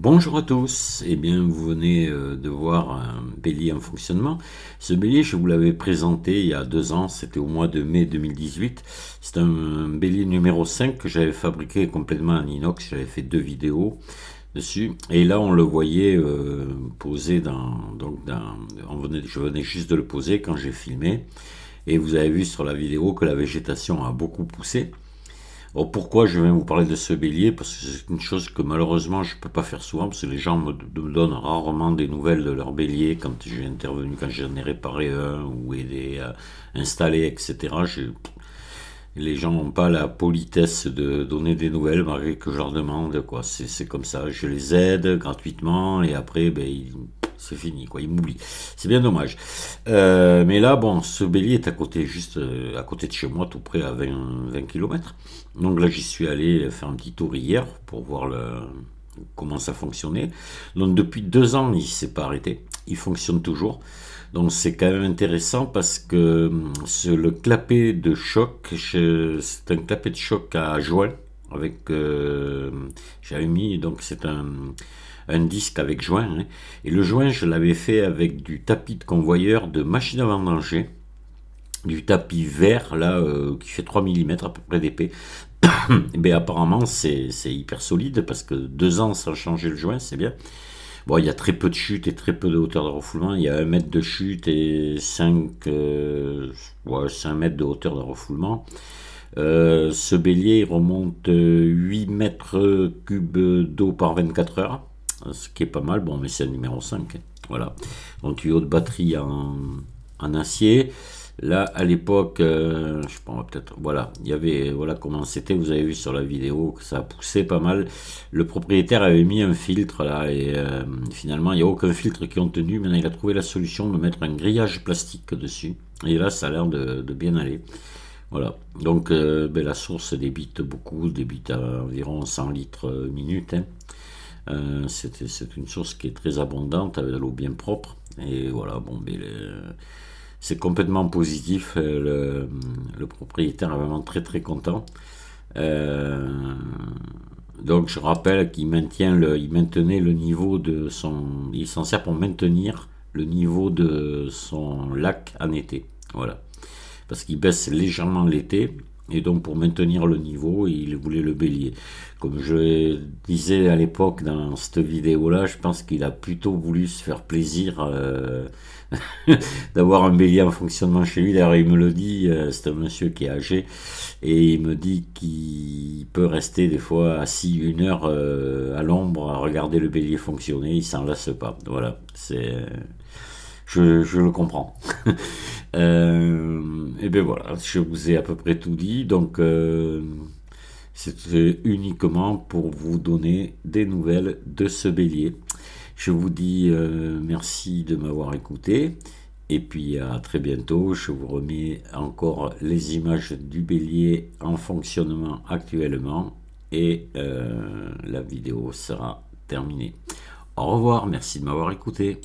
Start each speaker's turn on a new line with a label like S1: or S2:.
S1: Bonjour à tous, eh bien vous venez de voir un bélier en fonctionnement. Ce bélier, je vous l'avais présenté il y a 2 ans, c'était au mois de mai 2018. C'est un bélier numéro 5 que j'avais fabriqué complètement en inox, j'avais fait 2 vidéos dessus. Et là on le voyait posé je venais juste de le poser quand j'ai filmé. Et vous avez vu sur la vidéo que la végétation a beaucoup poussé. Alors pourquoi je viens vous parler de ce bélier? Parce que c'est une chose que malheureusement je ne peux pas faire souvent, parce que les gens me donnent rarement des nouvelles de leur bélier quand j'ai intervenu, quand j'en ai réparé un ou aidé à installer, etc. Les gens n'ont pas la politesse de donner des nouvelles malgré que je leur demande, quoi. C'est comme ça, je les aide gratuitement et après c'est fini, quoi, ils m'oublient. C'est bien dommage. Mais là, bon, ce bélier est à côté, juste à côté de chez moi, tout près à 20 km. Donc là, j'y suis allé faire un petit tour hier pour voir comment ça fonctionnait. Donc depuis 2 ans, il ne s'est pas arrêté. Il fonctionne toujours. Donc c'est quand même intéressant parce que le clapet de choc, c'est un clapet de choc à joint avec j'avais mis, donc c'est un disque avec joint, hein. Et le joint je l'avais fait avec du tapis de convoyeur de machine à vendanger, du tapis vert là qui fait 3 mm à peu près d'épais. Mais apparemment c'est hyper solide parce que 2 ans sans changer le joint, c'est bien. Bon, il y a très peu de chute et très peu de hauteur de refoulement. Il y a 1 mètre de chute et 5 mètres de hauteur de refoulement. Ce bélier il remonte 8 mètres cubes d'eau par 24 heures, ce qui est pas mal. Bon, mais c'est le numéro 5. Hein. Voilà. Un tuyau de batterie en acier. Là, à l'époque, je pense peut-être, voilà, il y avait, voilà comment c'était. Vous avez vu sur la vidéo que ça poussait pas mal. Le propriétaire avait mis un filtre là et finalement, il n'y a aucun filtre qui ont tenu. Maintenant, il a trouvé la solution de mettre un grillage plastique dessus. Et là, ça a l'air de bien aller. Voilà. Donc, la source débite beaucoup, débite à environ 100 litres minute. Hein. C'est une source qui est très abondante avec de l'eau bien propre. Et voilà, bon, c'est complètement positif. Le propriétaire est vraiment très très content. Donc je rappelle qu'il maintenait le niveau de son. Il s'en sert pour maintenir le niveau de son lac en été. Voilà. Parce qu'il baisse légèrement l'été. Et donc pour maintenir le niveau, il voulait le bélier. Comme je disais à l'époque dans cette vidéo-là, je pense qu'il a plutôt voulu se faire plaisir d'avoir un bélier en fonctionnement chez lui. D'ailleurs, il me le dit, c'est un monsieur qui est âgé, et il me dit qu'il peut rester des fois assis 1 heure à l'ombre à regarder le bélier fonctionner, il s'en lasse pas. Voilà, je le comprends. Et bien voilà, je vous ai à peu près tout dit, donc c'est uniquement pour vous donner des nouvelles de ce bélier. Je vous dis merci de m'avoir écouté et puis à très bientôt. Je vous remets encore les images du bélier en fonctionnement actuellement et la vidéo sera terminée. Au revoir, merci de m'avoir écouté.